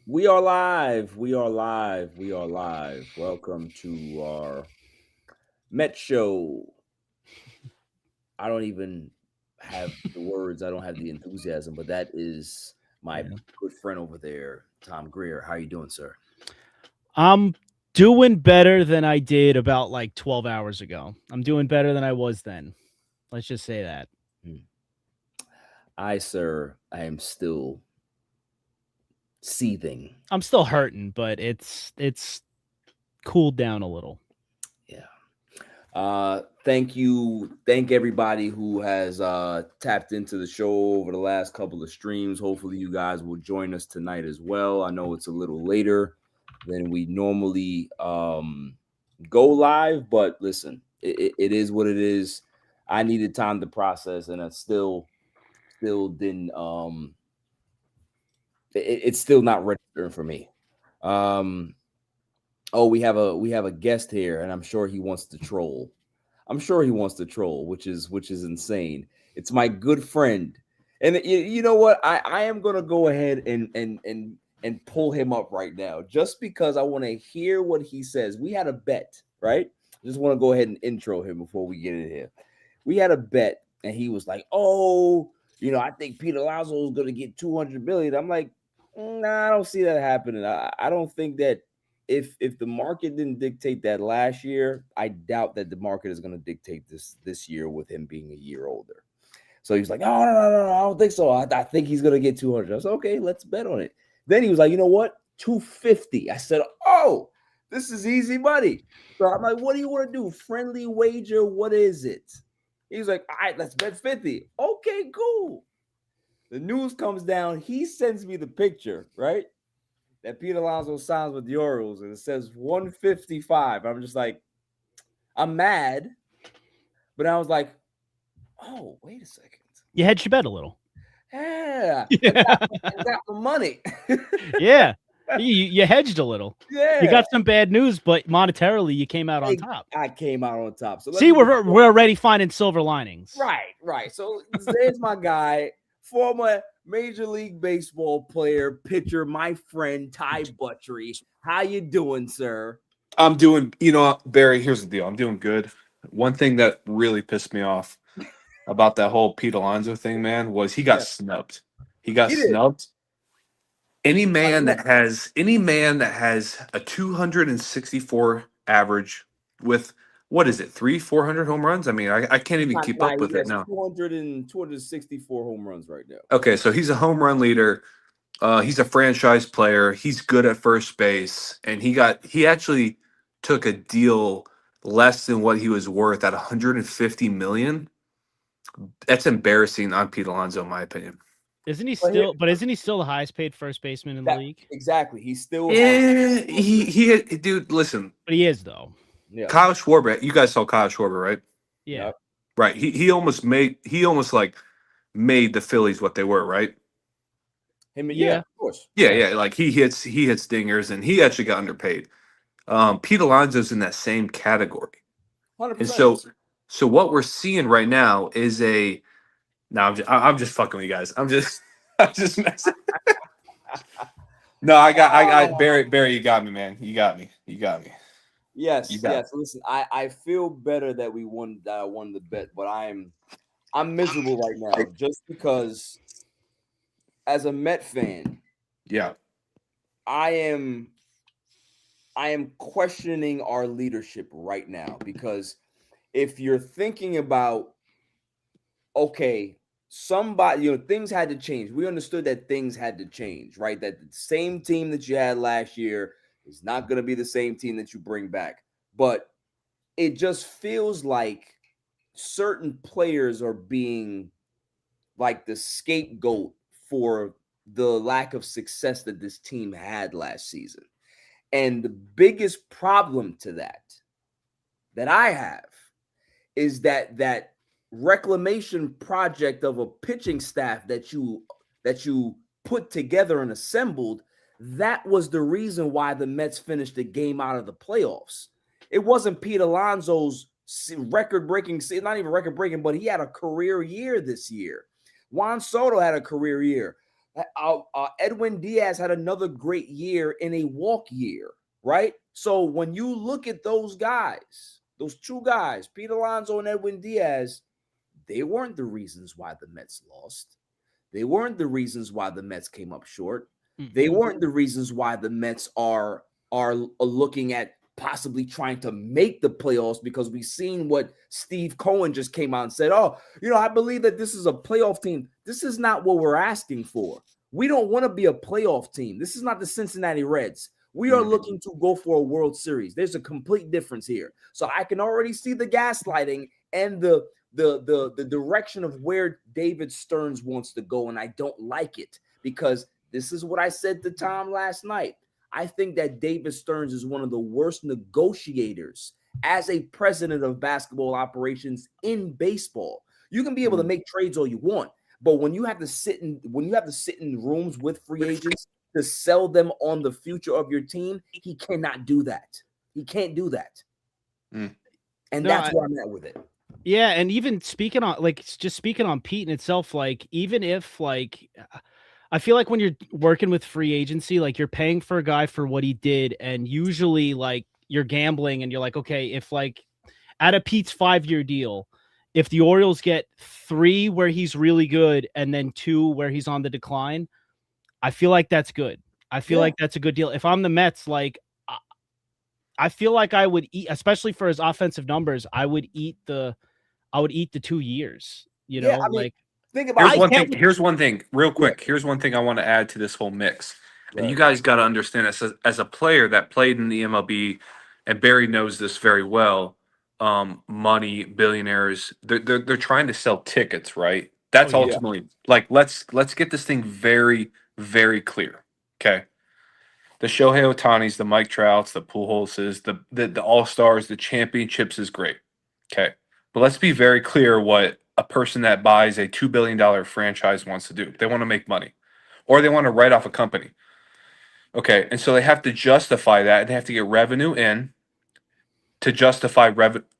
We are live. We are live. We are live. Welcome to our Met show. I don't even have the words. I don't have the enthusiasm, but that is my Yeah. good friend over there, Tom Greer. How you doing, sir? I'm doing better than I did about like 12 hours ago. I'm doing better than I was then. Let's just say that. Hmm. Sir, I am still seething. I'm still hurting, but it's cooled down a little. Yeah. Thank you. Thank everybody who has tapped into the show over the last couple of streams. Hopefully, you guys will join us tonight as well. I know it's a little later than we normally go live, but listen, it is what it is. I needed time to process, and I still didn't. It's still not registering for me. Um, oh, we have a guest here, and I'm sure he wants to troll. I'm sure he wants to troll, which is insane. It's my good friend, and you know what? I am gonna go ahead and pull him up right now, just because I want to hear what he says. We had a bet, right? Just want to go ahead and intro him before we get in here. We had a bet, and he was like, "Oh, I think Pete Alonzo is gonna get 200 million." I'm like, "Nah, I don't see that happening. I don't think that if the market didn't dictate that last year, I doubt that the market is going to dictate this year with him being a year older." So he was like, "Oh, no, I don't think so. I think he's going to get 200." I said, "Okay, let's bet on it." Then he was like, "You know what? 250." I said, "Oh, this is easy money." So I'm like, "What do you want to do? Friendly wager? What is it?" He's like, "All right, let's bet 50." Okay, cool. The news comes down. He sends me the picture, right? That Pete Alonso signs with the Orioles, and it says 155. I'm just like, I'm mad, but I was like, oh, wait a second. You hedged your bet a little. Yeah, Yeah. I got my money. Yeah. You hedged a little. You Yeah, got some bad news, but monetarily you came out on hey, top. I came out on top. So let See, me just we're already finding silver linings. right. So there's my guy, former Major League Baseball player, pitcher, my friend Ty Buttrey. How you doing, sir? I'm doing, Barry, here's the deal. I'm doing good. One thing that really pissed me off about that whole Pete Alonso thing, man, was he got Yeah, snubbed. He got he did. snubbed. By the Mets. Any man that has a 264 average with what is it, 400 home runs? I mean, I can't even keep Nah, up he with it has now. 264 home runs right now. Okay, so he's a home run leader. He's a franchise player. He's good at first base, and he actually took a deal less than what he was worth at 150 million. That's embarrassing on Pete Alonso, in my opinion. Isn't he But here, still but isn't he still the highest paid first baseman in the that league? exactly, he still has. Yeah, dude. Listen, But he is though. Yeah, Kyle Schwarber. You guys saw Kyle Schwarber, right? Yeah. yeah, Right. He almost like made the Phillies what they were, right? him. Yeah, Yeah. of course. Yeah, Yeah. yeah. Like he hits dingers, and he actually got underpaid. Pete Alonso's in that same category. hundred And percent. so what we're seeing right now is a no, I'm just fucking with you guys. I'm just messing. No, I Oh, Barry, you got me, man. You yes, got me. yes. Listen, I feel better that we won. That I won the bet, but I'm miserable right now just because as a Met fan, Yeah. I am I am questioning our leadership right now because if you're thinking about okay, somebody, things had to change. We understood that things had to change, right? That the same team that you had last year is not going to be the same team that you bring back. But it just feels like certain players are being like the scapegoat for the lack of success that this team had last season. And the biggest problem to that I have is that reclamation project of a pitching staff that you put together and assembled. That was the reason why the Mets finished the game out of the playoffs. It wasn't Pete Alonso's record-breaking, not even record-breaking, but he had a career year this year. Juan Soto had a career year. Edwin Diaz had another great year in a walk year, right? So when you look at those guys, those two guys, Pete Alonzo and Edwin Diaz, they weren't the reasons why the Mets lost. They weren't the reasons why the Mets came up short. They weren't the reasons why the Mets are looking at possibly trying to make the playoffs, because we've seen what Steve Cohen just came out and said, oh, I believe that this is a playoff team. This is not what we're asking for. We don't want to be a playoff team. This is not the Cincinnati Reds. We are looking to go for a World Series. There's a complete difference here. So I can already see the gaslighting and the direction of where David Stearns wants to go, and I don't like it, because this is what I said to Tom last night. I think that David Stearns is one of the worst negotiators as a president of basketball operations in baseball. You can be able to make trades all you want, but when you have to sit in rooms with free agents to sell them on the future of your team, he cannot do that. He can't do that. And that's where I'm at with it. Yeah, and even speaking on Pete in itself, like, even if, like, I feel like when you're working with free agency, like, you're paying for a guy for what he did, and usually, like, you're gambling and you're like, okay, if, like, at a Pete's 5-year deal, if the Orioles get 3 where he's really good and then 2 where he's on the decline, I feel like that's good. I feel like that's a good deal. If I'm the Mets, like, I feel like I would eat, especially for his offensive numbers, I would eat the 2 years, I mean, like, think about here's one thing real quick. Here's one thing I want to add to this whole mix. Right. And you guys got to understand this as a player that played in the MLB, and Barry knows this very well. Money, billionaires, they're trying to sell tickets, right? That's ultimately like, let's get this thing very, very clear. Okay. The Shohei Ohtanis, the Mike Trouts, the Pujols, the All-Stars, the championships is great. Okay. But let's be very clear what a person that buys a $2 billion franchise wants to do. They want to make money, or they want to write off a company. Okay. And so they have to justify that. They have to get revenue in to justify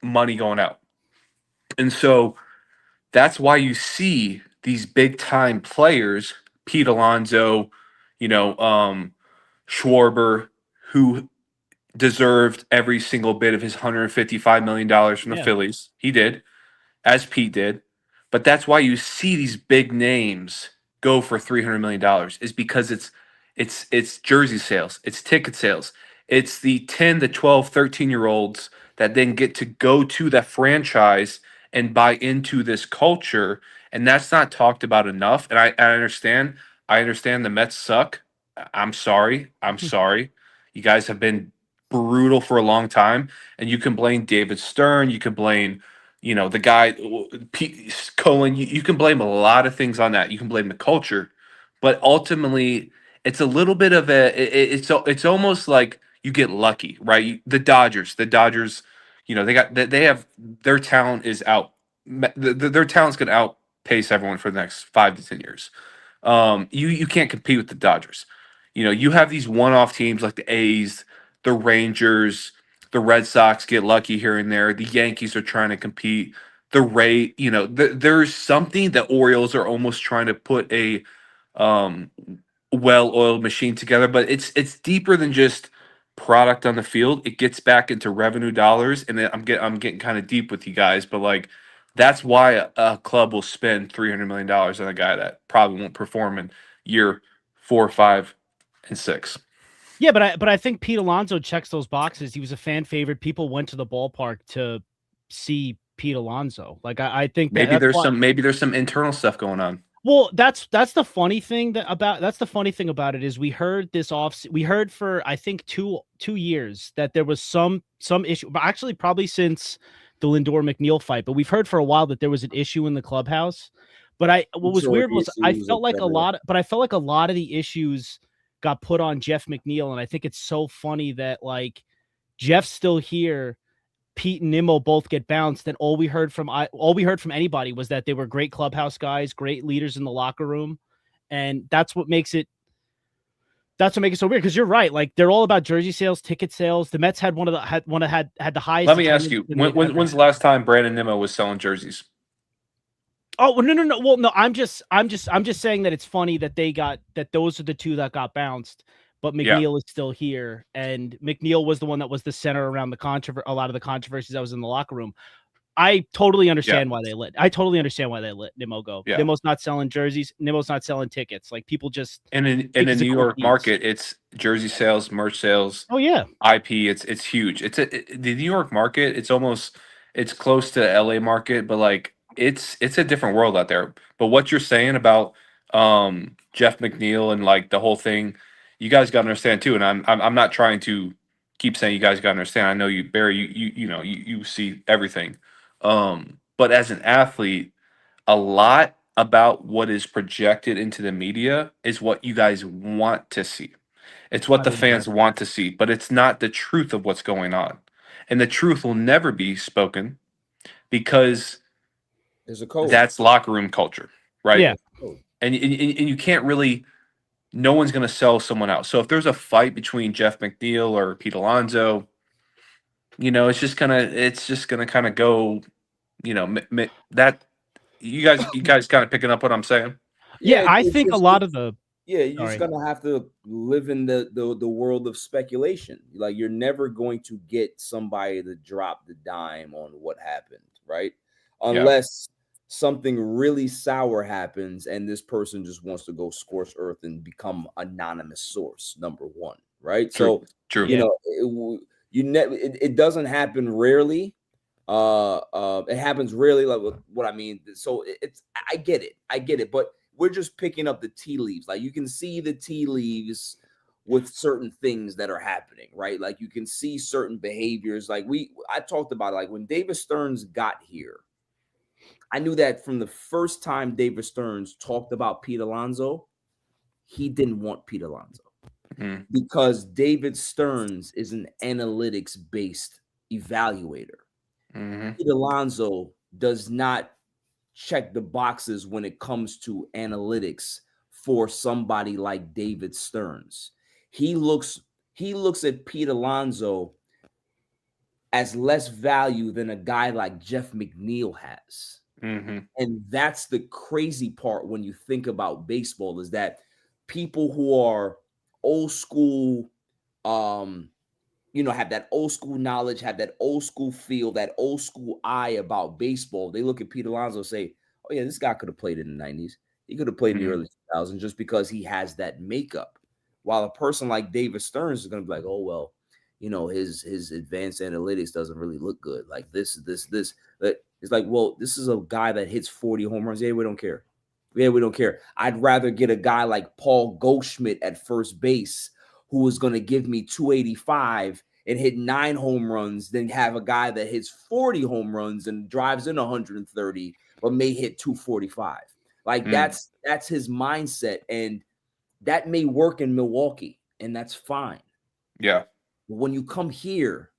money going out. And so that's why you see these big time players, Pete Alonzo, Schwarber, who deserved every single bit of his $155 million from the Phillies. He did, as Pete did. But that's why you see these big names go for $300 million, is because it's jersey sales, it's ticket sales. It's the 10 to 12, 13-year-olds that then get to go to that franchise and buy into this culture. And that's not talked about enough. And I understand the Mets suck. I'm sorry. You guys have been brutal for a long time. And you can blame David Stern. You can blame, the guy, Pete Cohen. You can blame a lot of things on that. You can blame the culture. But ultimately, it's a little bit of it's almost like you get lucky, right? The Dodgers, they have their talent is out. Their talent's going to outpace everyone for the next 5 to 10 years. You can't compete with the Dodgers. You have these one-off teams like the A's, the Rangers, the Red Sox get lucky here and there. The Yankees are trying to compete. The there's something that Orioles are almost trying to put a well-oiled machine together, but it's deeper than just product on the field. It gets back into revenue dollars, and I'm getting kind of deep with you guys, but like, that's why a club will spend $300 million on a guy that probably won't perform in year 4, 5, and 6. Yeah, but I think Pete Alonzo checks those boxes. He was a fan favorite. People went to the ballpark to see Pete Alonzo. Like, I think maybe there's some internal stuff going on. Well, that's the funny thing about it is we heard for I think two years that there was some issue, but actually probably since the Lindor McNeil fight, but we've heard for a while that there was an issue in the clubhouse. But what was weird was I felt like a lot of the issues got put on Jeff McNeil, and I think it's so funny that, like, Jeff's still here, Pete and Nimmo both get bounced, and all we heard from anybody was that they were great clubhouse guys, great leaders in the locker room, and that's what makes it so weird. Because you're right, like, they're all about jersey sales, ticket sales. The Mets had had the highest. Let me ask you, when's the last time Brandon Nimmo was selling jerseys? Oh no. Well, no, I'm just saying that it's funny that those are the two that got bounced, but McNeil is still here, and McNeil was the one that was the center around a lot of the controversies that was in the locker room. I totally understand why they let Nimmo go. Yeah. Nimmo's not selling jerseys. Nimmo's not selling tickets. Like people just in the New York market, it's jersey sales, merch sales. Oh yeah, IP. It's huge. The New York market. It's close to LA market, but like it's a different world out there. But what you're saying about Jeff McNeil and like the whole thing, you guys got to understand too. And I'm not trying to keep saying you guys got to understand. I know you, Barry. You see everything. But as an athlete, a lot about what is projected into the media is what you guys want to see. It's what the fans want to see, but it's not the truth of what's going on. And the truth will never be spoken because there's a code. That's locker room culture, right? Yeah. And you can't really, no one's going to sell someone out. So if there's a fight between Jeff McNeil or Pete Alonzo, it's just going to kind of go, that you guys kind of picking up what I'm saying? Yeah, I think a lot of the you're just gonna have to live in the world of speculation. Like you're never going to get somebody to drop the dime on what happened, right? Unless something really sour happens and this person just wants to go scorched earth and become anonymous source, number one, right? True. It doesn't happen rarely. It happens rarely, like what I mean. So I get it, but we're just picking up the tea leaves. Like you can see the tea leaves with certain things that are happening, right? Like you can see certain behaviors. Like I talked about it, like when David Stearns got here, I knew that from the first time David Stearns talked about Pete Alonzo, he didn't want Pete Alonzo because David Stearns is an analytics-based evaluator. Pete Alonzo does not check the boxes when it comes to analytics for somebody like David Stearns. He looks at Pete Alonzo as less value than a guy like Jeff McNeil has. And that's the crazy part when you think about baseball, is that people who are old school, have that old school knowledge, have that old school feel, that old school eye about baseball. They look at Pete Alonzo and say, oh yeah, this guy could have played in the 90s. He could have played in the early 2000s just because he has that makeup. While a person like David Stearns is going to be like, oh, well, his advanced analytics doesn't really look good. Like this. It's like, well, this is a guy that hits 40 home runs. Yeah, we don't care. I'd rather get a guy like Paul Goldschmidt at first base who is going to give me 285 and hit 9 home runs than have a guy that hits 40 home runs and drives in 130, but may hit 245. Like that's his mindset. And that may work in Milwaukee, and that's fine. Yeah. But when you come here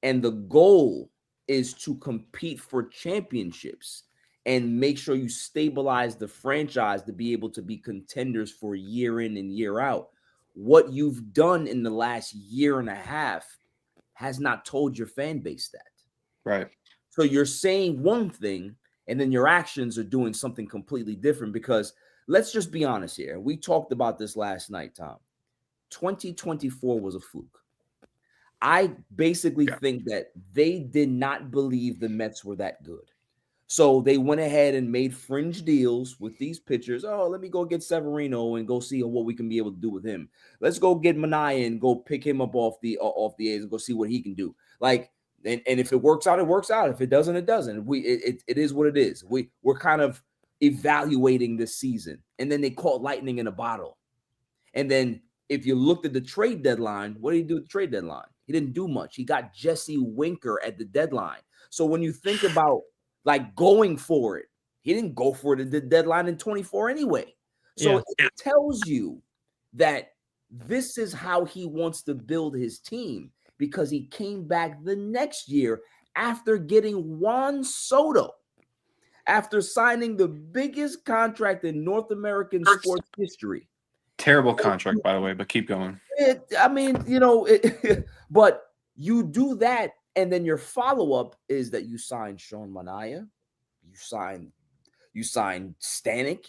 and the goal is to compete for championships and make sure you stabilize the franchise to be able to be contenders for year in and year out, what you've done in the last year and a half has not told your fan base that. Right. So you're saying one thing, and then your actions are doing something completely different, because let's just be honest here. We talked about this last night, Tom. 2024 was a fluke. I basically think that they did not believe the Mets were that good. So they went ahead and made fringe deals with these pitchers. Oh, let me go get Severino and go see what we can be able to do with him. Let's go get Manaea and go pick him up off the A's and go see what he can do. Like, and if it works out, it works out. If it doesn't, it doesn't. It is what it is. We're kind of evaluating this season. And then they caught lightning in a bottle. And then if you looked at the trade deadline, what did he do at the trade deadline? He didn't do much. He got Jesse Winker at the deadline. So when you think about like going for it, he didn't go for it at the deadline in 24 anyway. So it tells you that this is how he wants to build his team, because he came back the next year after getting Juan Soto, after signing the biggest contract in North American sports history. Terrible contract, by the way, but keep going. But you do that, and then your follow-up is that you sign Sean Manaea, you You signed Stanek.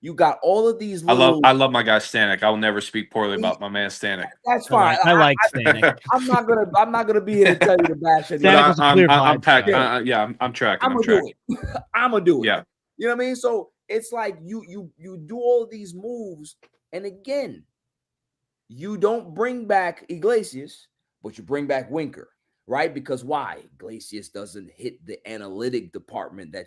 You got all of these I little. love my guy Stanek. I will never speak poorly about my man Stanek. That's fine. I like Stanek. I'm not gonna be here to tell you to bash anyone. Stanek was a clear I'm vibe. I'm tracking. I'm gonna do it. I'm gonna do it. Yeah. You know what I mean? So it's like you do all these moves, and again, you don't bring back Iglesias, but you bring back Winker, right? Because why? Iglesias doesn't hit the analytic department that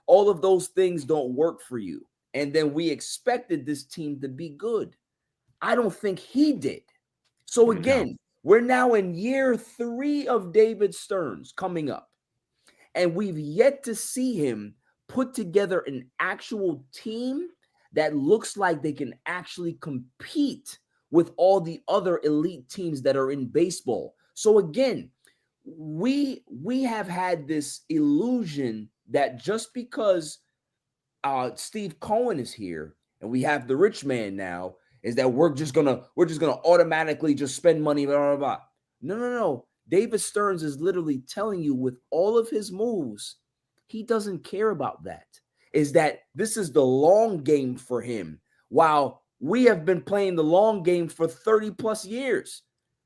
all of those things don't work for you. And then we expected this team to be good. I don't think he did. So again, we're now in year 3 of David Stearns coming up, and we've yet to see him put together an actual team that looks like they can actually compete with all the other elite teams that are in baseball. So again, we have had this illusion that just because Steve Cohen is here and we have the rich man now, is that we're just gonna automatically just spend money, blah, blah, blah. No. David Stearns is literally telling you with all of his moves, he doesn't care about that. Is that this is the long game for him, while we have been playing the long game for 30 plus years.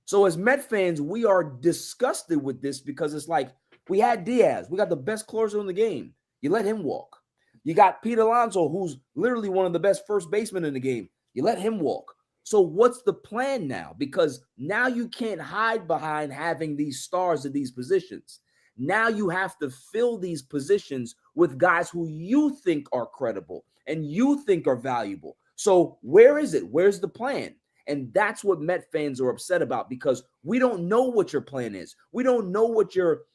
So as Met fans, we are disgusted with this because it's like, we had Diaz. We got the best closer in the game. You let him walk. You got Pete Alonzo, who's literally one of the best first basemen in the game. You let him walk. So what's the plan now? Because now you can't hide behind having these stars at these positions. Now you have to fill these positions with guys who you think are credible and you think are valuable. So where is it? Where's the plan? And that's what Met fans are upset about, because we don't know what your plan is. We don't know what your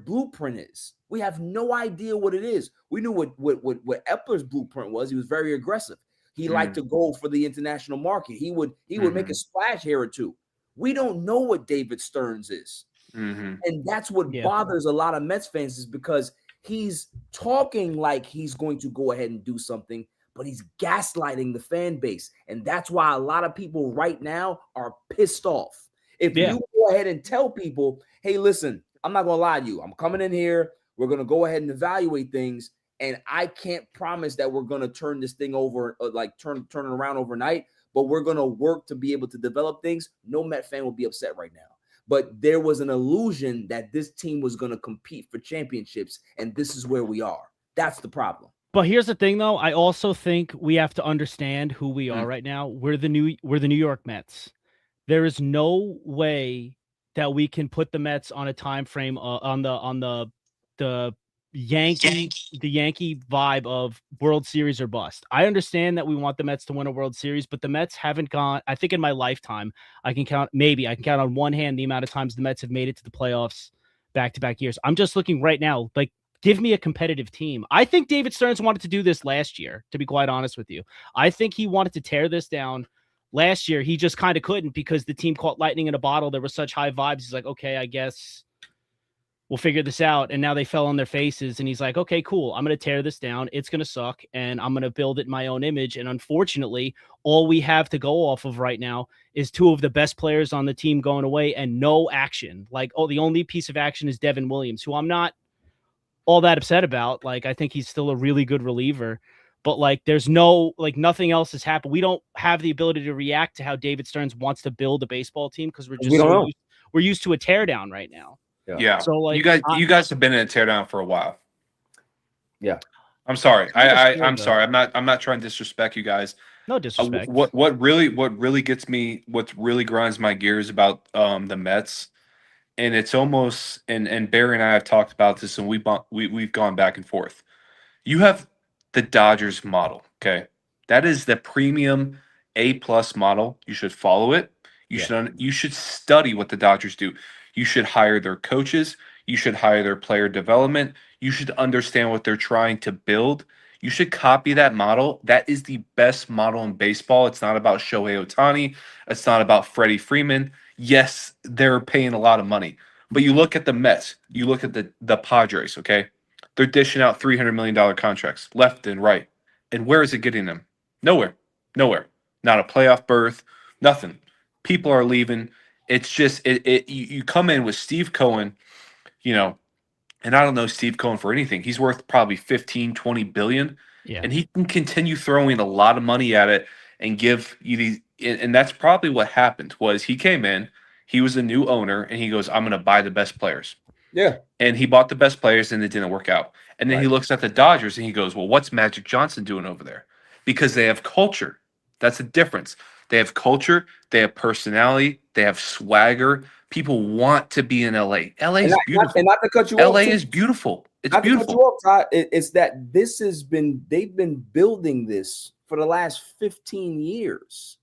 blueprint is. We have no idea what it is. We knew what Epler's blueprint was. He was very aggressive. He liked to go for the international market. He would make a splash here or two. We don't know what David Stearns is. And that's what bothers a lot of Mets fans, is because he's talking like he's going to go ahead and do something, but he's gaslighting the fan base. And that's why a lot of people right now are pissed off. If you go ahead and tell people, hey, listen, I'm not going to lie to you. I'm coming in here. We're going to go ahead and evaluate things. And I can't promise that we're going to turn this thing over, like turn it around overnight, but we're going to work to be able to develop things. No Met fan will be upset right now. But there was an illusion that this team was going to compete for championships, and this is where we are. That's the problem. But here's the thing, though. I also think we have to understand who we are right now. We're the New York Mets. There is no way that we can put the Mets on a time frame on the Yankee vibe of World Series or bust. I understand that we want the Mets to win a World Series, but the Mets haven't gone. I think in my lifetime, I can count on one hand the amount of times the Mets have made it to the playoffs back-to-back years. I'm just looking right now, like, give me a competitive team. I think David Stearns wanted to do this last year, to be quite honest with you. I think he wanted to tear this down last year. He just kind of couldn't because the team caught lightning in a bottle. There were such high vibes. He's like, okay, I guess we'll figure this out. And now they fell on their faces. And he's like, okay, cool. I'm going to tear this down. It's going to suck. And I'm going to build it in my own image. And unfortunately, all we have to go off of right now is two of the best players on the team going away and no action. Like, the only piece of action is Devin Williams, who I'm not all that upset about. Like, I think he's still a really good reliever, but like, there's nothing else has happened. We don't have the ability to react to how David Stearns wants to build a baseball team because we're used to a teardown right now. Yeah. So like, you guys have been in a teardown for a while. Yeah. I'm sorry. I'm sorry. I'm not trying to disrespect you guys. No disrespect. What really gets me, what really grinds my gears about the Mets, and it's almost, and Barry and I have talked about this, and we've gone back and forth. You have the Dodgers model, okay? That is the premium A+ model. You should follow it. You should study what the Dodgers do. You should hire their coaches. You should hire their player development. You should understand what they're trying to build. You should copy that model. That is the best model in baseball. It's not about Shohei Ohtani. It's not about Freddie Freeman. Yes, they're paying a lot of money. But you look at the Mets. You look at the Padres, okay? They're dishing out $300 million contracts left and right. And where is it getting them? Nowhere. Not a playoff berth. Nothing. People are leaving. It's just you come in with Steve Cohen, And I don't know Steve Cohen for anything. He's worth probably 15, 20 billion. Yeah. And he can continue throwing a lot of money at it and give you these. And that's probably what happened was he came in, he was a new owner, and he goes, I'm going to buy the best players. Yeah. And he bought the best players and it didn't work out. And then he looks at the Dodgers and he goes, well, what's Magic Johnson doing over there? Because they have culture. That's the difference. They have culture, they have personality, they have swagger. People want to be in LA. LA is beautiful. And not to cut you LA off, is beautiful. It's not beautiful. to cut you off, Todd, it's that they've been building this for the last 15 years,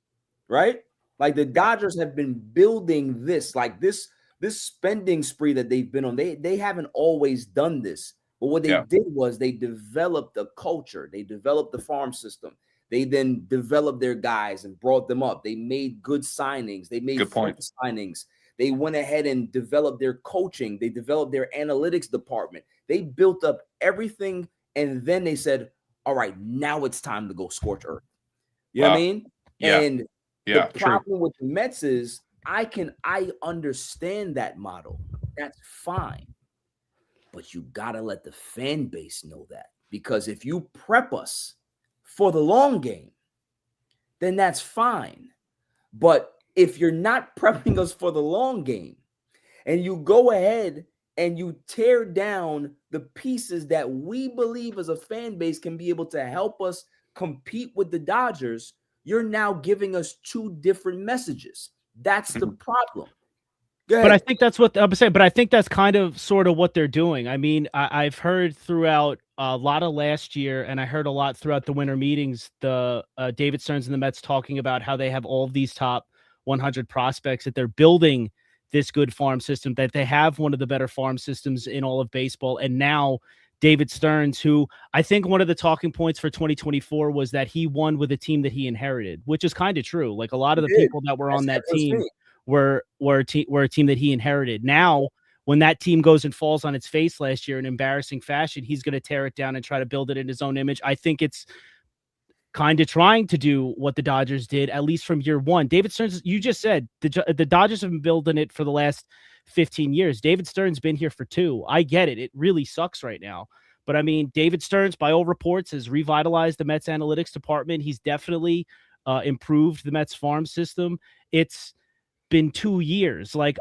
right? Like the Dodgers have been building this, like this spending spree that they've been on. They haven't always done this, but what they did was they developed a culture. They developed the farm system. They then developed their guys and brought them up. They made good signings. They made signings. They went ahead and developed their coaching. They developed their analytics department. They built up everything, and then they said, all right, now it's time to go scorch earth. You know what I mean? Yeah. And the problem with the Mets is I understand that model. That's fine. But you got to let the fan base know that. Because if you prep us for the long game, then that's fine. But if you're not prepping us for the long game and you go ahead and you tear down the pieces that we believe as a fan base can be able to help us compete with the Dodgers, you're now giving us two different messages. That's the problem. But I think that's what I'm saying. But I think that's kind of sort of what they're doing. I mean, I've heard throughout a lot of last year, and I heard a lot throughout the winter meetings, the David Stearns and the Mets talking about how they have all of these top 100 prospects, that they're building this good farm system, that they have one of the better farm systems in all of baseball. And now David Stearns, who I think one of the talking points for 2024 was that he won with a team that he inherited, which is kind of true. Like a lot of the people that were on that team were a team that he inherited. Now, when that team goes and falls on its face last year in embarrassing fashion, he's going to tear it down and try to build it in his own image. I think it's kind of trying to do what the Dodgers did, at least from year one. David Stearns, you just said the Dodgers have been building it for the last 15 years. David Stearns been here for 2. I get it. It really sucks right now. But I mean, David Stearns, by all reports, has revitalized the Mets analytics department. He's definitely improved the Mets farm system. It's been 2 years. Like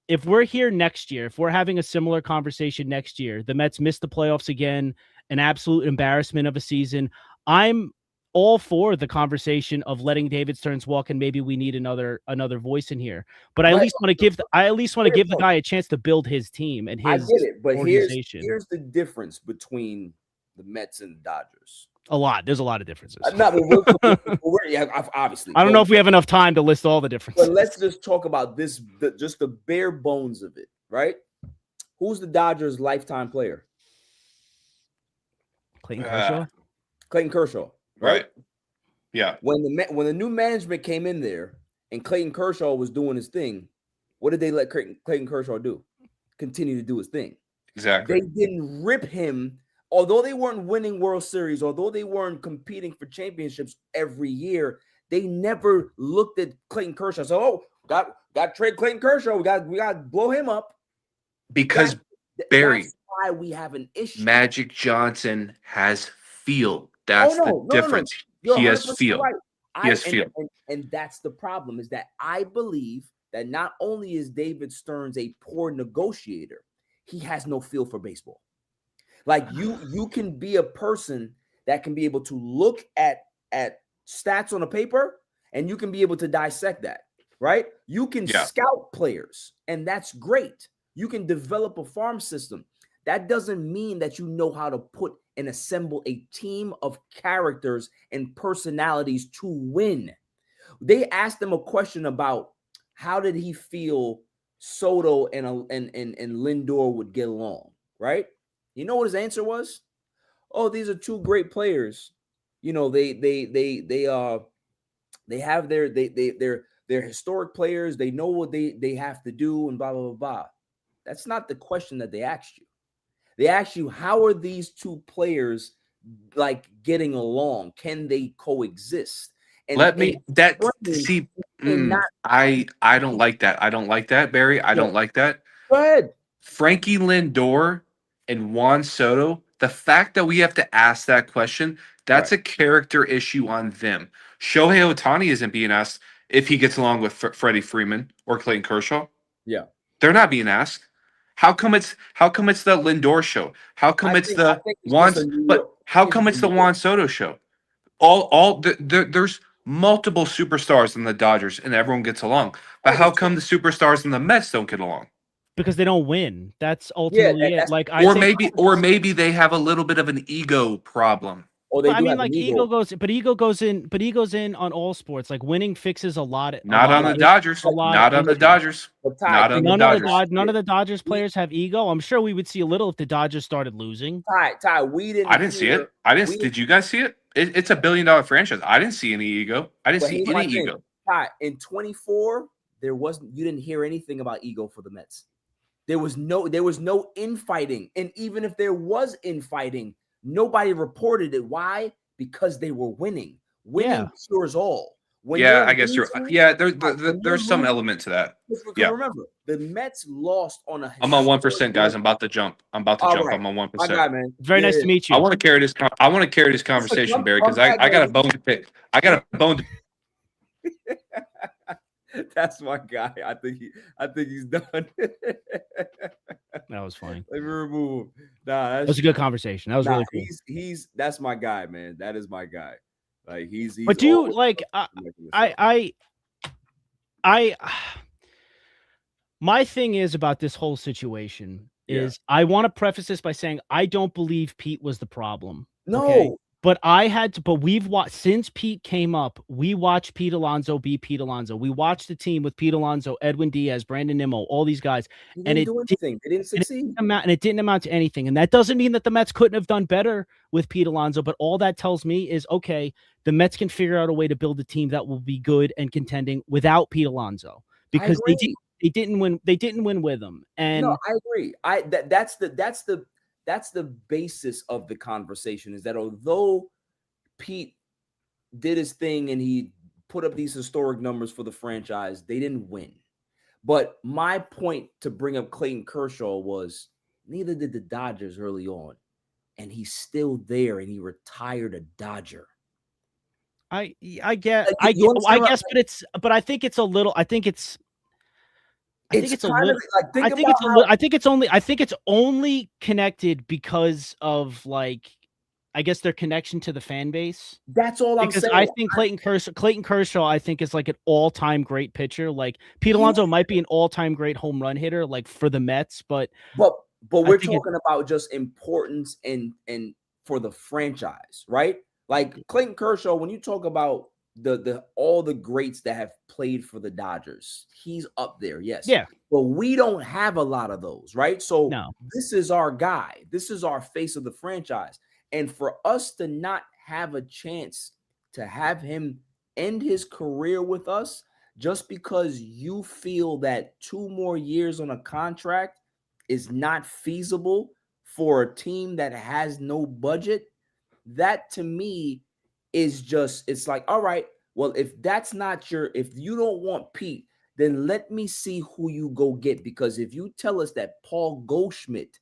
if we're here next year, if we're having a similar conversation next year, the Mets missed the playoffs again, an absolute embarrassment of a season. I'm all for the conversation of letting David Stearns walk, and maybe we need another voice in here. But I at least want to give the guy a chance to build his team and his I get it, but organization. Here's the difference between the Mets and the Dodgers. There's a lot of differences. Obviously. I don't know if we have enough time to list all the differences. But let's just talk about this, just the bare bones of it, right? Who's the Dodgers' lifetime player? Clayton Kershaw. Clayton Kershaw, right? Yeah. When the new management came in there and Clayton Kershaw was doing his thing, what did they let Clayton Kershaw do? Continue to do his thing. Exactly. They didn't rip him. Although they weren't winning World Series, although they weren't competing for championships every year, they never looked at Clayton Kershaw and said, "Oh, got trade Clayton Kershaw. We got to blow him up." Because Barry, that's why we have an issue. Magic Johnson has feel. That's the difference. No. He has feel. Right. He has feel. And that's the problem, is that I believe that not only is David Stearns a poor negotiator, he has no feel for baseball. Like you can be a person that can be able to look at stats on a paper and you can be able to dissect that, right? You can scout players, and that's great. You can develop a farm system. That doesn't mean that you know how to put and assemble a team of characters and personalities to win. They asked him a question about how did he feel Soto and Lindor would get along, right? You know what his answer was? Oh, these are two great players. You know, they're historic players. They know what they have to do and blah, blah, blah, blah. That's not the question that they asked you. They asked you, how are these two players like getting along? Can they coexist? I don't like that. I don't like that, Barry. I don't like that. Go ahead. Frankie Lindor and Juan Soto, the fact that we have to ask that question, that's a character issue on them. Shohei Ohtani isn't being asked if he gets along with Freddie Freeman or Clayton Kershaw. Yeah. They're not being asked. How come it's the Lindor show? How come it's the Juan? But how come it's the Juan Soto show? There's multiple superstars in the Dodgers, and everyone gets along. But how come the superstars in the Mets don't get along? Because they don't win. That's ultimately it. Like, or maybe they have a little bit of an ego problem. Or they I mean, like ego goes in on all sports. Like winning fixes a lot. Not on the Dodgers. Not on the Dodgers. None of the Dodgers players have ego. I'm sure we would see a little if the Dodgers started losing. Ty, we didn't. I didn't see it. Did you guys see it? It's a $1 billion franchise. I didn't see any ego. I didn't see any ego. Ty, in 24, there wasn't. You didn't hear anything about ego for the Mets. There was no infighting, and even if there was infighting, nobody reported it. Why? Because they were winning. Winning cures all. I guess you're. Yeah, there's some element to that. Yeah. Remember, the Mets lost on a. I'm on 1%, guys. I'm about to jump. I'm on 1%. My guy, man. Very nice to meet you. I want to carry this conversation, Barry, because I got a bone to pick. I got a bone to. That's my guy. I think he's done. That was funny. Let me remove him. That was a good conversation. That was really cool. That's my guy, man. That is my guy. Like he's But do you like I my thing is about this whole situation is I want to preface this by saying I don't believe Pete was the problem. No. Okay? But we've watched since Pete came up, we watched Pete Alonzo be Pete Alonzo. We watched the team with Pete Alonzo, Edwin Diaz, Brandon Nimmo, all these guys. And it didn't do anything. They didn't succeed. It didn't amount to anything. And that doesn't mean that the Mets couldn't have done better with Pete Alonzo, but all that tells me is, okay, the Mets can figure out a way to build a team that will be good and contending without Pete Alonzo. Because they didn't win with him. And no, I agree. That's the basis of the conversation is that although Pete did his thing and he put up these historic numbers for the franchise, they didn't win. But my point to bring up Clayton Kershaw was neither did the Dodgers early on. And he's still there and he retired a Dodger. I guess, but I think it's only connected because of like, I guess their connection to the fan base. That's all I'm saying. Because I think Clayton Kershaw, I think is like an all-time great pitcher. Like Pete Alonso might be an all-time great home run hitter, like for the Mets, but we're talking about just importance and for the franchise, right? Like Clayton Kershaw, when you talk about the all the greats that have played for the Dodgers, he's up there, yes. Yeah. But we don't have a lot of those, right? So this is our guy. This is our face of the franchise. And for us to not have a chance to have him end his career with us just because you feel that 2 more years on a contract is not feasible for a team that has no budget, that to me is just, it's like, all right, well, if you don't want Pete, then let me see who you go get. Because if you tell us that Paul Goldschmidt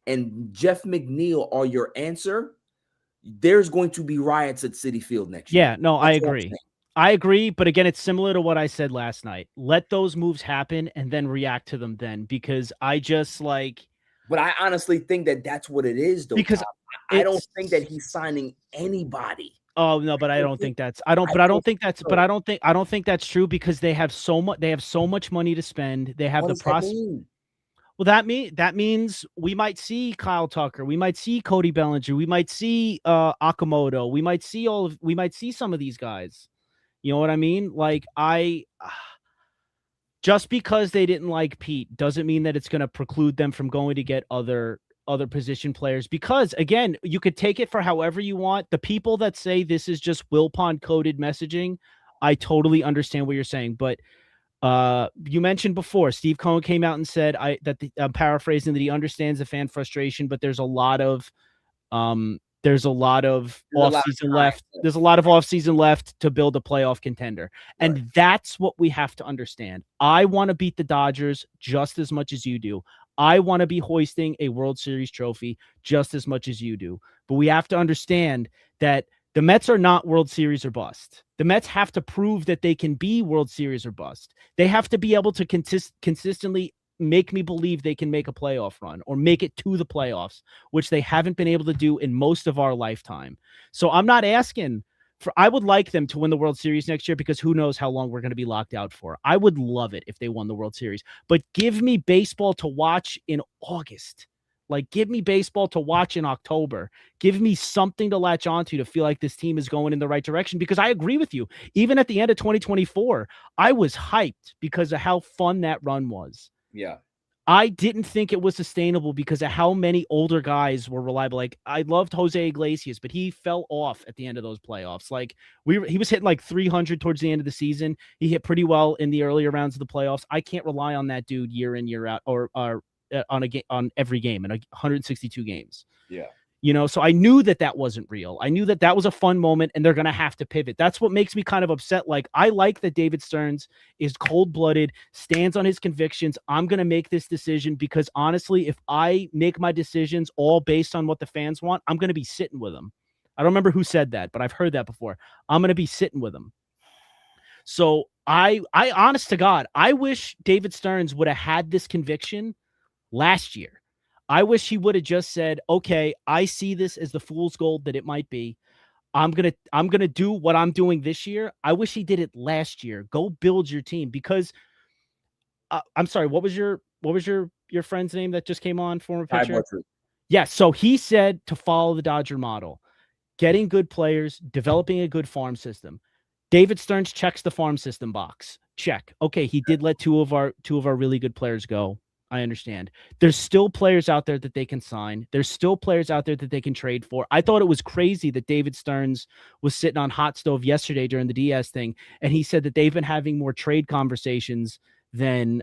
and Jeff McNeil are your answer, there's going to be riots at Citi Field next year. Yeah, no, I agree. I agree, but again, it's similar to what I said last night. Let those moves happen and then react to them then, because I just like... But I honestly think that that's what it is, though. Because I don't think that he's signing anybody. Oh no, but I don't think that's true because they have so much money to spend. They have the process. Well, that means we might see Kyle Tucker, we might see Cody Bellinger, we might see Okamoto, we might see some of these guys. You know what I mean? Like just because they didn't like Pete doesn't mean that it's going to preclude them from going to get other position players, because again, you could take it for however you want. The people that say this is just Wilpon coded messaging, I totally understand what you're saying, but you mentioned before, Steve Cohen came out and said I'm paraphrasing, that he understands the fan frustration, but there's a lot of offseason left. There's a lot of offseason left to build a playoff contender. Right. And that's what we have to understand. I want to beat the Dodgers just as much as you do. I want to be hoisting a World Series trophy just as much as you do. But we have to understand that the Mets are not World Series or bust. The Mets have to prove that they can be World Series or bust. They have to be able to consistently make me believe they can make a playoff run or make it to the playoffs, which they haven't been able to do in most of our lifetime. So I'm not asking for, I would like them to win the World Series next year because who knows how long we're going to be locked out for. I would love it if they won the World Series, but give me baseball to watch in August. Like, give me baseball to watch in October. Give me something to latch onto to feel like this team is going in the right direction, because I agree with you. Even at the end of 2024, I was hyped because of how fun that run was. Yeah. I didn't think it was sustainable because of how many older guys were reliable. Like, I loved Jose Iglesias, but he fell off at the end of those playoffs. Like, he was hitting like 300 towards the end of the season. He hit pretty well in the earlier rounds of the playoffs. I can't rely on that dude year in, year out, or on every game in 162 games. Yeah. You know, so I knew that wasn't real. I knew that was a fun moment and they're going to have to pivot. That's what makes me kind of upset. Like, I like that David Stearns is cold-blooded, stands on his convictions. I'm going to make this decision because honestly, if I make my decisions all based on what the fans want, I'm going to be sitting with them. I don't remember who said that, but I've heard that before. I'm going to be sitting with them. So I honest to God, I wish David Stearns would have had this conviction last year. I wish he would have just said, okay, I see this as the fool's gold that it might be. I'm going to do what I'm doing this year. I wish he did it last year. Go build your team, because I'm sorry, what was your friend's name that just came on, former pitcher? Yeah, so he said to follow the Dodger model, getting good players, developing a good farm system. David Stearns checks the farm system box. Check. Okay, he did let two of our really good players go. I understand. There's still players out there that they can sign. There's still players out there that they can trade for. I thought it was crazy that David Stearns was sitting on hot stove yesterday during the Diaz thing, and he said that they've been having more trade conversations than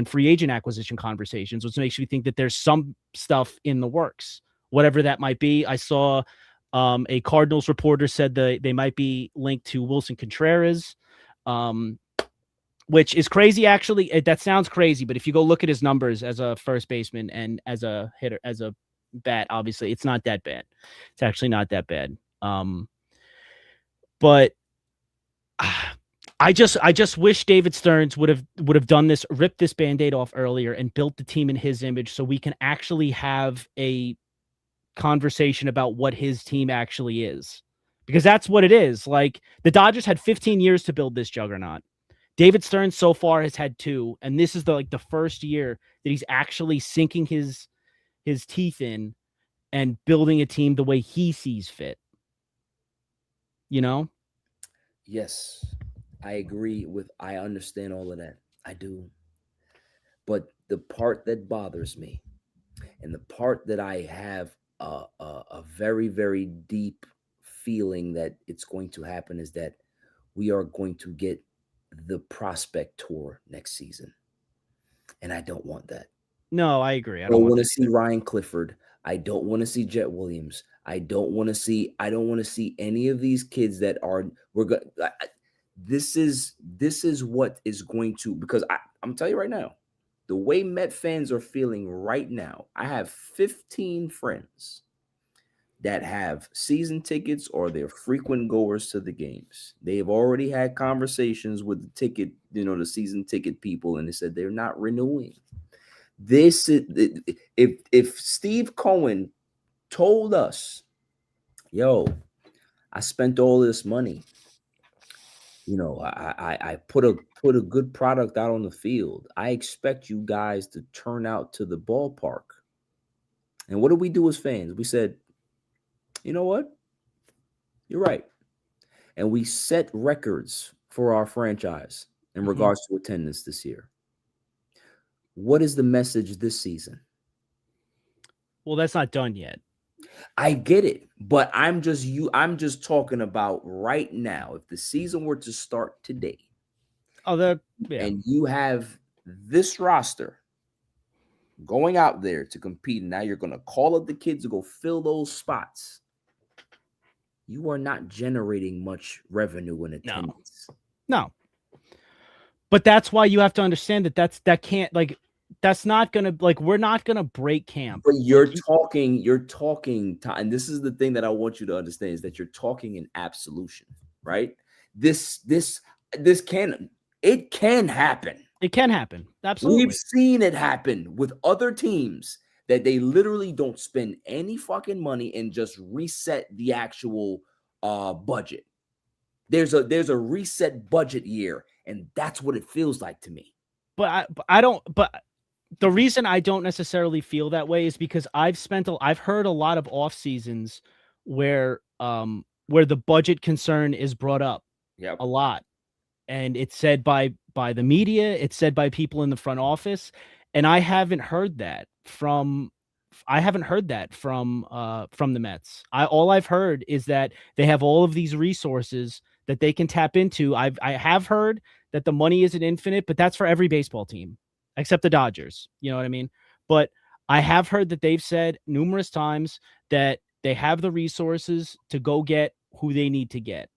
free agent acquisition conversations, which makes me think that there's some stuff in the works, whatever that might be. I saw a Cardinals reporter said that they might be linked to Wilson Contreras. Which is crazy, actually. That sounds crazy, but if you go look at his numbers as a first baseman and as a hitter, as a bat, obviously, it's not that bad. It's actually not that bad. But I just wish David Stearns would have done this, ripped this Band-Aid off earlier and built the team in his image so we can actually have a conversation about what his team actually is. Because that's what it is. Like, the Dodgers had 15 years to build this juggernaut. David Stearns so far has had 2, and this is the first year that he's actually sinking his teeth in and building a team the way he sees fit. You know? Yes, I agree with. I understand all of that. I do. But the part that bothers me, and the part that I have a very, very deep feeling that it's going to happen, is that we are going to get the prospect tour next season, and I don't want that. No, I agree. I don't want to see Ryan Clifford. I don't want to see Jet Williams. I don't want to see any of these kids that are this is what is going to, because I'm telling you right now, the way Met fans are feeling right now, I have 15 friends that have season tickets or they're frequent goers to the games. They've already had conversations with the ticket, the season ticket people, and they said they're not renewing. This is, if Steve Cohen told us, yo, I spent all this money, I put a good product out on the field, I expect you guys to turn out to the ballpark. And what do we do as fans? We said, you know what? You're right. And we set records for our franchise in regards to attendance this year. What is the message this season? Well, that's not done yet. I get it, but I'm just talking about right now. If the season were to start today, and you have this roster going out there to compete, and now you're going to call up the kids to go fill those spots, you are not generating much revenue in attendance. No. But that's why you have to understand that can't, like, that's not gonna like we're not gonna break camp. But Like, you're talking, and this is the thing that I want you to understand is that you're talking in absolution, right? This can it can happen. it can happen. We've Absolutely. seen it happen with other teams that they literally don't spend any fucking money and just reset the actual budget. There's a reset budget year, and that's what it feels like to me. But I don't. But the reason I don't necessarily feel that way is because I've heard a lot of off seasons where the budget concern is brought up Yep. a lot, and it's said by the media, it's said by people in the front office, and I haven't heard that from the Mets. All I've heard is that they have all of these resources that they can tap into. I have heard that the money isn't infinite, but that's for every baseball team except the Dodgers. You know what I mean? But I have heard that they've said numerous times that they have the resources to go get who they need to get.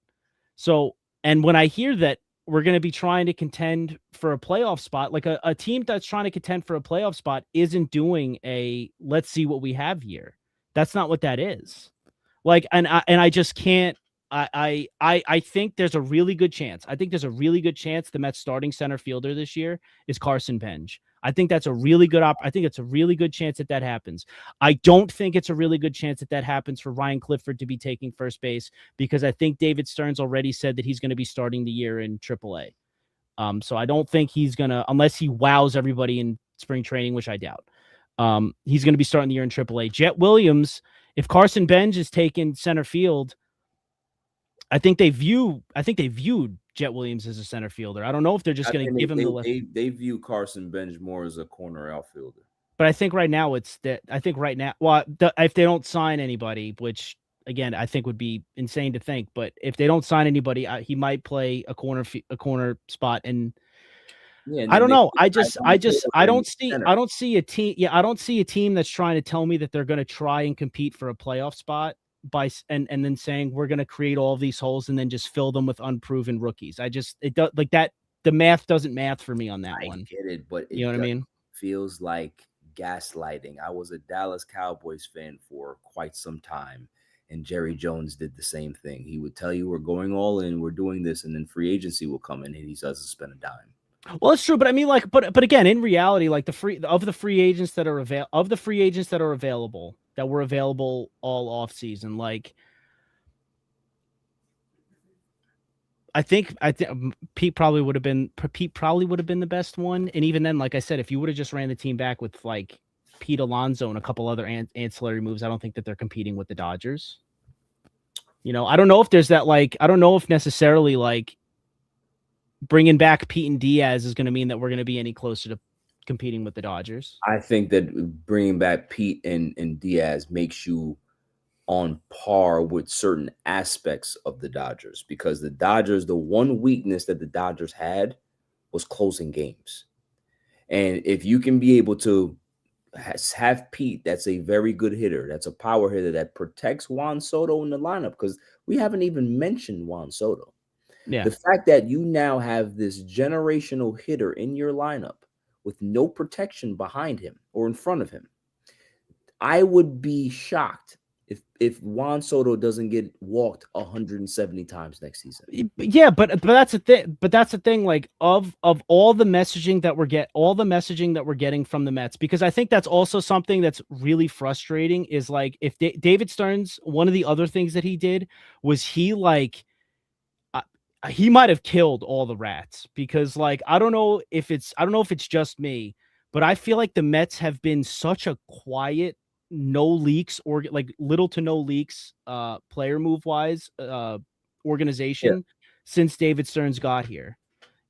So, and when I hear that we're going to be trying to contend for a playoff spot, like a team that's trying to contend for a playoff spot isn't doing a let's see what we have here. That's not what that is. Like, and I just can't. I think there's a really good chance. I think there's a really good chance the Mets starting center fielder this year is Carson Bench. I think that's a really good I think it's a really good chance that happens. I don't think it's a really good chance that happens for Ryan Clifford to be taking first base because I think David Stearns already said that he's going to be starting the year in AAA. So I don't think he's going to, unless he wows everybody in spring training, which I doubt. He's going to be starting the year in AAA. Jet Williams, if Carson Bench is taking center field, I think they viewed Jet Williams as a center fielder. I don't know if they're just going to give him they view Carson Bench more as a corner outfielder. But I think right now it's that. I think right now, if they don't sign anybody, which again I think would be insane to think, but if they don't sign anybody, he might play a corner spot. And yeah, and I don't know. I don't see a team. Yeah, I don't see a team that's trying to tell me that they're going to try and compete for a playoff spot and then saying we're going to create all of these holes and then just fill them with unproven rookies. It does like that. The math doesn't math for me on that one. I get it, but you know what I mean? Feels like gaslighting. I was a Dallas Cowboys fan for quite some time, and Jerry Jones did the same thing. He would tell you we're going all in, we're doing this, and then free agency will come in and he doesn't spend a dime. Well, it's true, but I mean, like, but again, in reality, like the free agents that are available that were available all off season, like I think Pete probably would have been the best one, and even then, like I said, if you would have just ran the team back with like Pete Alonzo and a couple other ancillary moves, I don't think that they're competing with the Dodgers. You know, I don't know if there's that like I don't know if necessarily like bringing back Pete and Diaz is going to mean that we're going to be any closer to competing with the Dodgers. I think that bringing back Pete and Diaz makes you on par with certain aspects of the Dodgers, because the Dodgers, the one weakness that the Dodgers had was closing games. And if you can be able to have Pete, that's a very good hitter, that's a power hitter that protects Juan Soto in the lineup, because we haven't even mentioned Juan Soto. Yeah. The fact that you now have this generational hitter in your lineup with no protection behind him or in front of him, I would be shocked if Juan Soto doesn't get walked 170 times next season. Yeah, but that's the thing. But that's the thing. Like of all the messaging that we're getting from the Mets, because I think that's also something that's really frustrating. Is like if David Stearns, one of the other things that he did was he might have killed all the rats, because like I don't know if it's just me, but I feel like the Mets have been such a quiet, no leaks or like little to no leaks player move wise organization since David Stearns got here.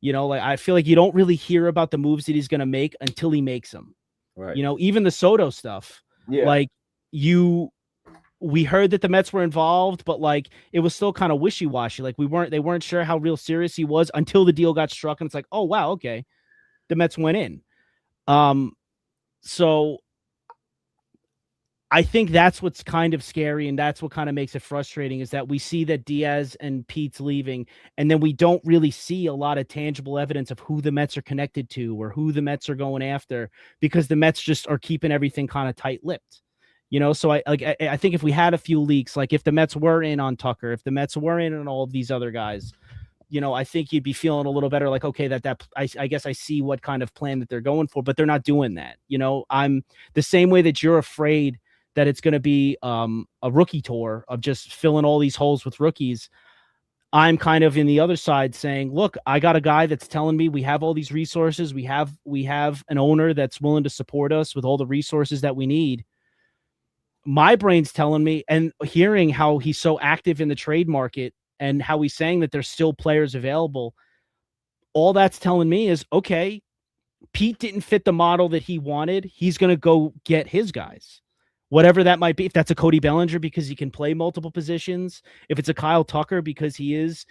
You know, like I feel like you don't really hear about the moves that he's going to make until he makes them. Right. You know, even the Soto stuff. Yeah. Like we heard that the Mets were involved, but like it was still kind of wishy-washy. Like they weren't sure how real serious he was until the deal got struck, and it's like, oh wow, okay, the Mets went in. So I think that's what's kind of scary, and that's what kind of makes it frustrating, is that we see that Diaz and Pete's leaving, and then we don't really see a lot of tangible evidence of who the Mets are connected to or who the Mets are going after, because the Mets just are keeping everything kind of tight-lipped. So I think if we had a few leaks, like if the Mets were in on Tucker, if the Mets were in on all of these other guys, I think you'd be feeling a little better, like, okay, I guess I see what kind of plan that they're going for, but they're not doing that. I'm the same way that you're afraid that it's going to be a rookie tour of just filling all these holes with rookies. I'm kind of in the other side saying, look, I got a guy that's telling me we have all these resources. We have an owner that's willing to support us with all the resources that we need. My brain's telling me, and hearing how he's so active in the trade market and how he's saying that there's still players available, all that's telling me is, okay, Pete didn't fit the model that he wanted. He's going to go get his guys, whatever that might be. If that's a Cody Bellinger because he can play multiple positions, if it's a Kyle Tucker because he's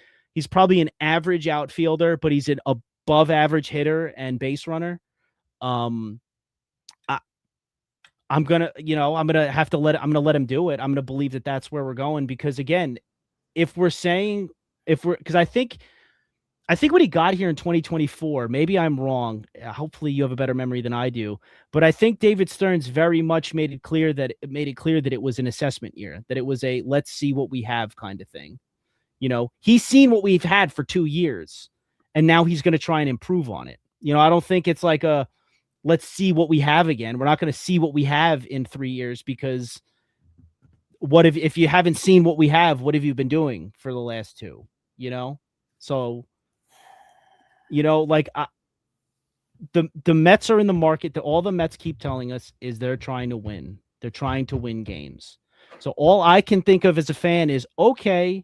probably an average outfielder, but he's an above average hitter and base runner. I'm going to have to let him do it. I'm going to believe that that's where we're going, because again, because I think when he got here in 2024, maybe I'm wrong. Hopefully you have a better memory than I do, but I think David Stearns very much made it clear that it was an assessment year, that it was a, let's see what we have kind of thing. He's seen what we've had for 2 years, and now he's going to try and improve on it. I don't think it's like a, let's see what we have again. We're not going to see what we have in 3 years, because what if you haven't seen what we have, what have you been doing for the last 2, So, the Mets are in the market. All the Mets keep telling us is they're trying to win. They're trying to win games. So all I can think of as a fan is, okay,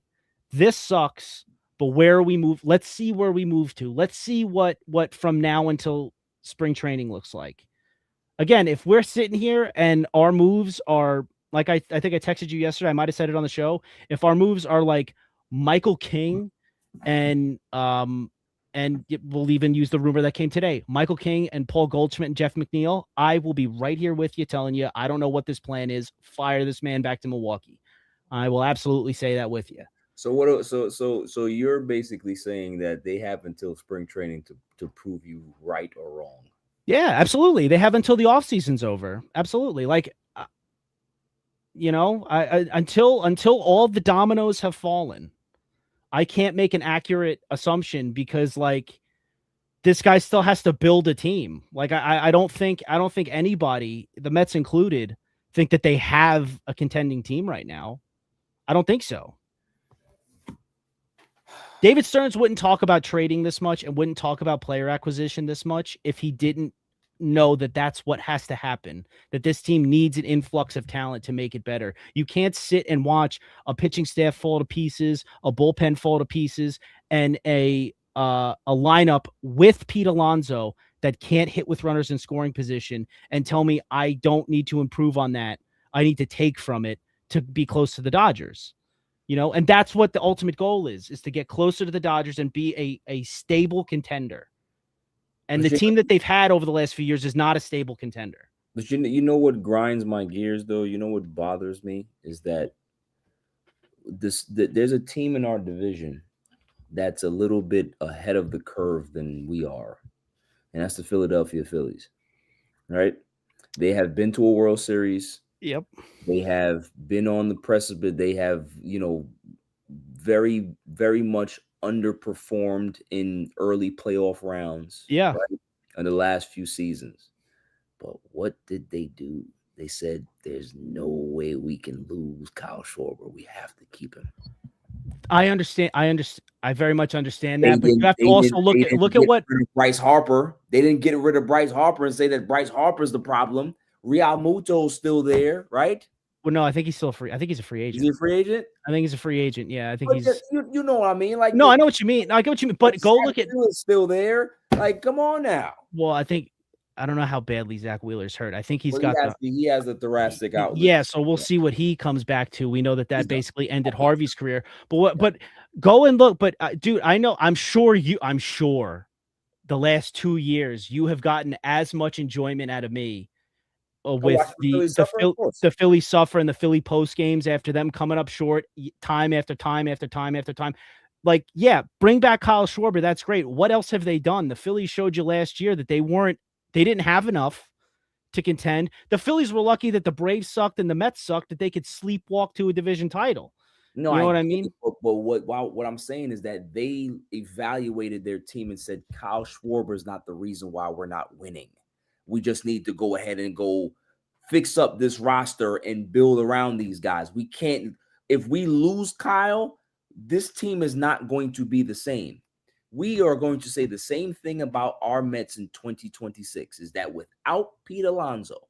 this sucks, but where we move, let's see where we move to. Let's see what from now until spring training looks like. Again, if we're sitting here and our moves are like, I think I texted you yesterday, I might have said it on the show. If our moves are like Michael King and we'll even use the rumor that came today, Michael King and Paul Goldschmidt and Jeff McNeil, I will be right here with you telling you, I don't know what this plan is. Fire this man back to Milwaukee. I will absolutely say that with you. So so you're basically saying that they have until spring training to prove you right or wrong. Yeah, absolutely. They have until the offseason's over. Absolutely. Like, until all the dominoes have fallen, I can't make an accurate assumption, because like, this guy still has to build a team. Like, I don't think anybody, the Mets included, think that they have a contending team right now. I don't think so. David Stearns wouldn't talk about trading this much and wouldn't talk about player acquisition this much if he didn't know that that's what has to happen, that this team needs an influx of talent to make it better. You can't sit and watch a pitching staff fall to pieces, a bullpen fall to pieces, and a lineup with Pete Alonzo that can't hit with runners in scoring position and tell me I don't need to improve on that. I need to take from it to be close to the Dodgers. And that's what the ultimate goal is to get closer to the Dodgers and be a stable contender. And the team that they've had over the last few years is not a stable contender. But you know what grinds my gears, though? You know what bothers me is that there's a team in our division that's a little bit ahead of the curve than we are, and that's the Philadelphia Phillies, right? They have been to a World Series. Yep. They have been on the precipice. They have, very, very much underperformed in early playoff rounds. Yeah. Right, in the last few seasons. But what did they do? They said, there's no way we can lose Kyle Schwarber. We have to keep him. I understand. I very much understand that. But you have to also look at what Bryce Harper. They didn't get rid of Bryce Harper and say that Bryce Harper's the problem. Real Muto's still there, right? Well, no, I think he's still free. I think he's a free agent. Is he a free agent? I think he's a free agent. Yeah, I think he's. You know what I mean? Like, no, I know what you mean. I get what you mean. But go look at. Is still there. Like, come on now. Well, I don't know how badly Zach Wheeler's hurt. I think he has the thoracic outlet. Yeah, so we'll see what he comes back to. We know that basically ended Harvey's career. But go and look. But dude, I'm sure the last 2 years you have gotten as much enjoyment out of me with Phillies suffer, of course. the Philly suffer and the Philly post games after them coming up short time after time after time after time. Like, yeah, bring back Kyle Schwarber. That's great. What else have they done? The Phillies showed you last year that they didn't have enough to contend. The Phillies were lucky that the Braves sucked and the Mets sucked, that they could sleepwalk to a division title. No, you know what I mean? But what I'm saying is that they evaluated their team and said Kyle Schwarber is not the reason why we're not winning. We just need to go ahead and go fix up this roster and build around these guys. We can't, if we lose Kyle, this team is not going to be the same. We are going to say the same thing about our Mets in 2026, is that without Pete Alonzo,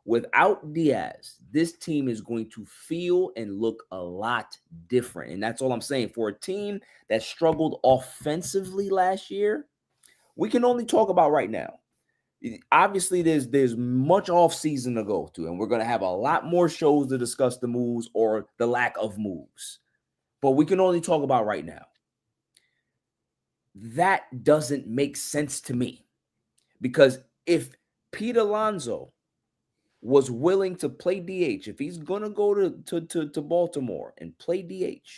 without Diaz, this team is going to feel and look a lot different. And that's all I'm saying. For a team that struggled offensively last year, we can only talk about right now. Obviously, there's much offseason to go to, and we're going to have a lot more shows to discuss the moves or the lack of moves. But we can only talk about right now. That doesn't make sense to me, because if Pete Alonzo was willing to play DH, if he's going to go to Baltimore and play DH,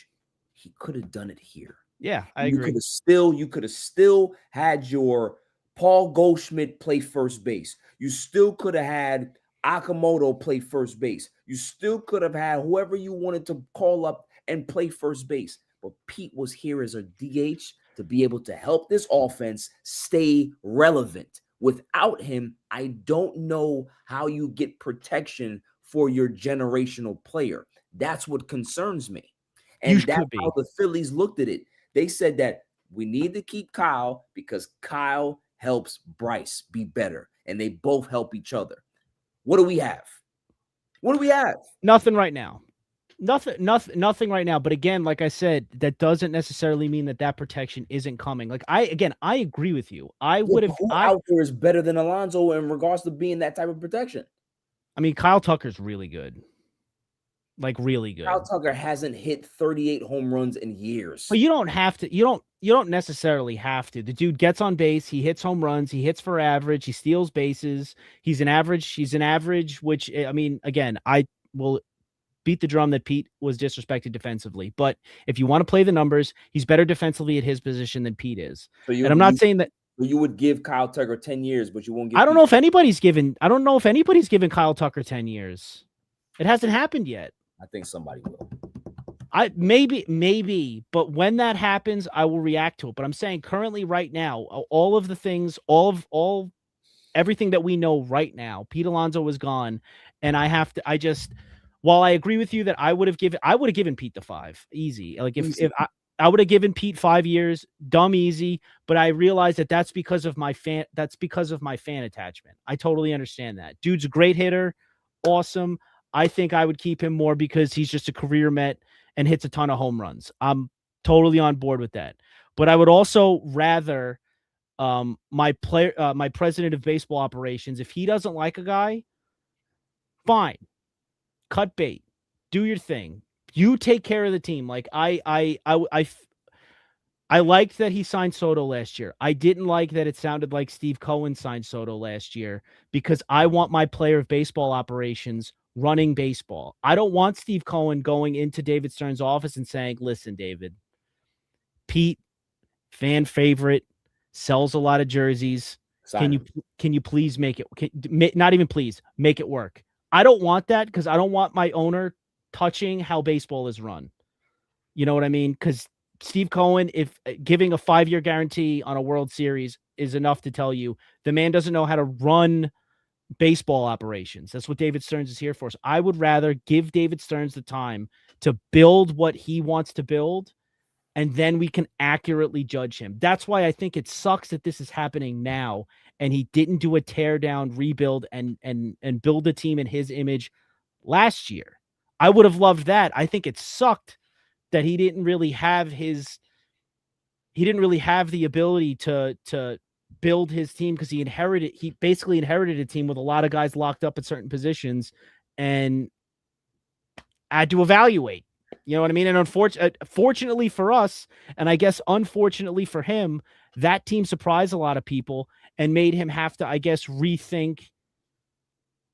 he could have done it here. Yeah, I agree. You could have still had your Paul Goldschmidt play first base. You still could have had Akamoto play first base. You still could have had whoever you wanted to call up and play first base. But Pete was here as a DH to be able to help this offense stay relevant. Without him, I don't know how you get protection for your generational player. That's what concerns me. And that's how the Phillies looked at it. They said that we need to keep Kyle because Kyle helps Bryce be better, and they both help each other. What do we have? Nothing right now. Nothing right now. But again, like I said, that doesn't necessarily mean that protection isn't coming. Like I agree with you. I would have. Who out there is better than Alonso in regards to being that type of protection? I mean, Kyle Tucker's really good. Like really good. Kyle Tucker hasn't hit 38 home runs in years. But you don't have to. You don't necessarily have to. The dude gets on base. He hits home runs. He hits for average. He steals bases. He's an average. Which, I mean, again, I will beat the drum that Pete was disrespected defensively. But if you want to play the numbers, he's better defensively at his position than Pete is. And I'm not saying that. You would give Kyle Tucker 10 years, but you won't give. I don't know if anybody's given Kyle Tucker 10 years. It hasn't happened yet. I think somebody will. Maybe, but when that happens, I will react to it. But I'm saying currently, right now, all of the things, everything that we know right now, Pete Alonzo is gone, and while I agree with you that I would have given Pete the 5 easy. Like if I would have given Pete 5 years, dumb easy. But I realize that's because of my fan attachment. I totally understand that. Dude's a great hitter, awesome. I think I would keep him more because he's just a career Met and hits a ton of home runs. I'm totally on board with that. But I would also rather my president of baseball operations, if he doesn't like a guy, fine, cut bait, do your thing. You take care of the team. Like I liked that he signed Soto last year. I didn't like that it sounded like Steve Cohen signed Soto last year, because I want my player of baseball operations running baseball. I don't want Steve Cohen going into David Stearns' office and saying, listen, David, Pete, fan favorite, sells a lot of jerseys. Can you please make it, not even please, make it work? I don't want that, because I don't want my owner touching how baseball is run. You know what I mean? Because Steve Cohen, if giving a 5-year guarantee on a World Series is enough to tell you the man doesn't know how to run baseball operations. That's what David Stearns is here for. So I would rather give David Stearns the time to build what he wants to build, and then we can accurately judge him. That's why I think it sucks that this is happening now, and he didn't do a tear down, rebuild, and build a team in his image last year. I would have loved that. I think it sucked that he didn't really have the ability to build his team, because he basically inherited a team with a lot of guys locked up at certain positions and had to evaluate. You know what I mean? And fortunately for us, and I guess unfortunately for him, that team surprised a lot of people and made him have to, I guess, rethink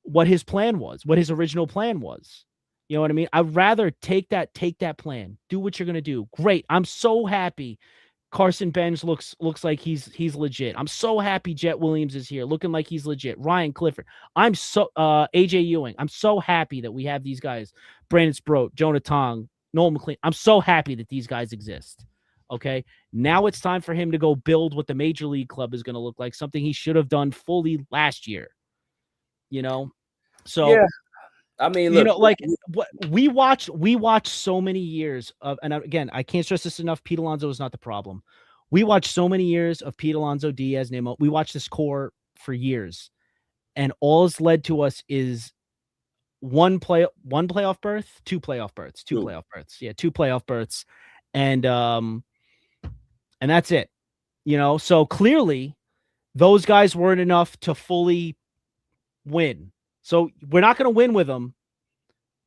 what his plan was, what his original plan was. You know what I mean? I'd rather take that plan, do what you're going to do. Great. I'm so happy Carson Benz looks like he's legit. I'm so happy Jet Williams is here, looking like he's legit. Ryan Clifford. I'm so AJ Ewing. I'm so happy that we have these guys. Brandon Sproat, Jonah Tong, Noel McLean. I'm so happy that these guys exist. Okay. Now it's time for him to go build what the major league club is going to look like, something he should have done fully last year. You know? So yeah. I mean, look, you know, like what we watch so many years of, and again, I can't stress this enough. Pete Alonzo is not the problem. We watched so many years of Pete Alonzo, Diaz, Nemo. We watched this core for years, and all it's led to us is one playoff berth, two playoff berths, two playoff berths, and that's it. You know, so clearly those guys weren't enough to fully win. So we're not going to win with them.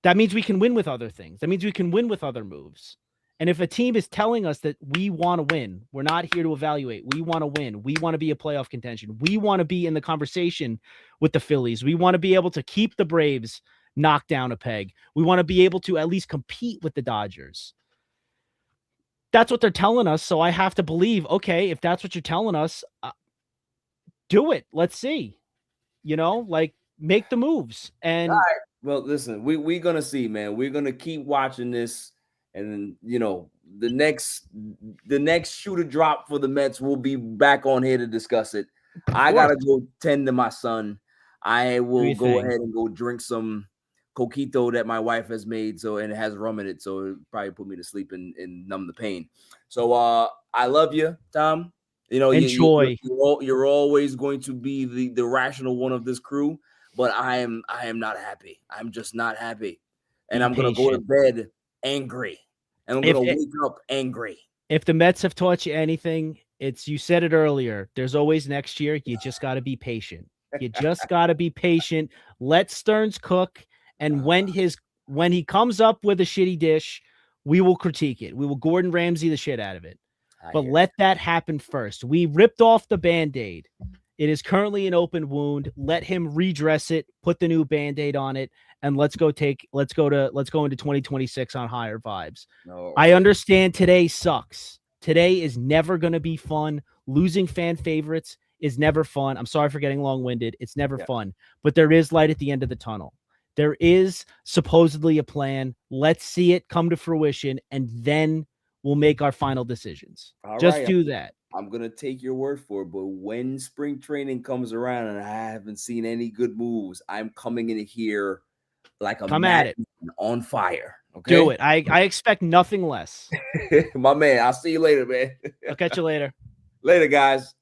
That means we can win with other things. That means we can win with other moves. And if a team is telling us that we want to win, we're not here to evaluate. We want to win. We want to be a playoff contention. We want to be in the conversation with the Phillies. We want to be able to keep the Braves knocked down a peg. We want to be able to at least compete with the Dodgers. That's what they're telling us. So I have to believe, okay, if that's what you're telling us, do it. Let's see. You know, like, make the moves. And all right. Well, listen, we're gonna see, man. We're gonna keep watching this, and you know, the next shooter drop for the Mets, we'll be back on here to discuss it. I gotta go tend to my son. I will go ahead and go drink some coquito that my wife has made, and it has rum in it, so it'll probably put me to sleep and numb the pain. So I love you, Tom. You know, enjoy. You're always going to be the rational one of this crew, but I am not happy. I'm just not happy, and I'm gonna go to bed angry, and I'm gonna wake up angry. If the Mets have taught you anything, it's, you said it earlier, there's always next year. You just got to be patient. You just got to be patient. Let Stearns cook, and when he comes up with a shitty dish, we will critique it. We will Gordon Ramsay the shit out of it. But let that happen first. We ripped off the Band-Aid. It is currently an open wound. Let him redress it, put the new Band-Aid on it, and let's go into 2026 on higher vibes. No. I understand today sucks. Today is never going to be fun. Losing fan favorites is never fun. I'm sorry for getting long-winded. It's never fun. But there is light at the end of the tunnel. There is supposedly a plan. Let's see it come to fruition, and then we'll make our final decisions. Just do that. I'm going to take your word for it, but when spring training comes around and I haven't seen any good moves, I'm coming in here like a man on fire. Okay? Do it. I expect nothing less. My man, I'll see you later, man. I'll catch you later. Later, guys.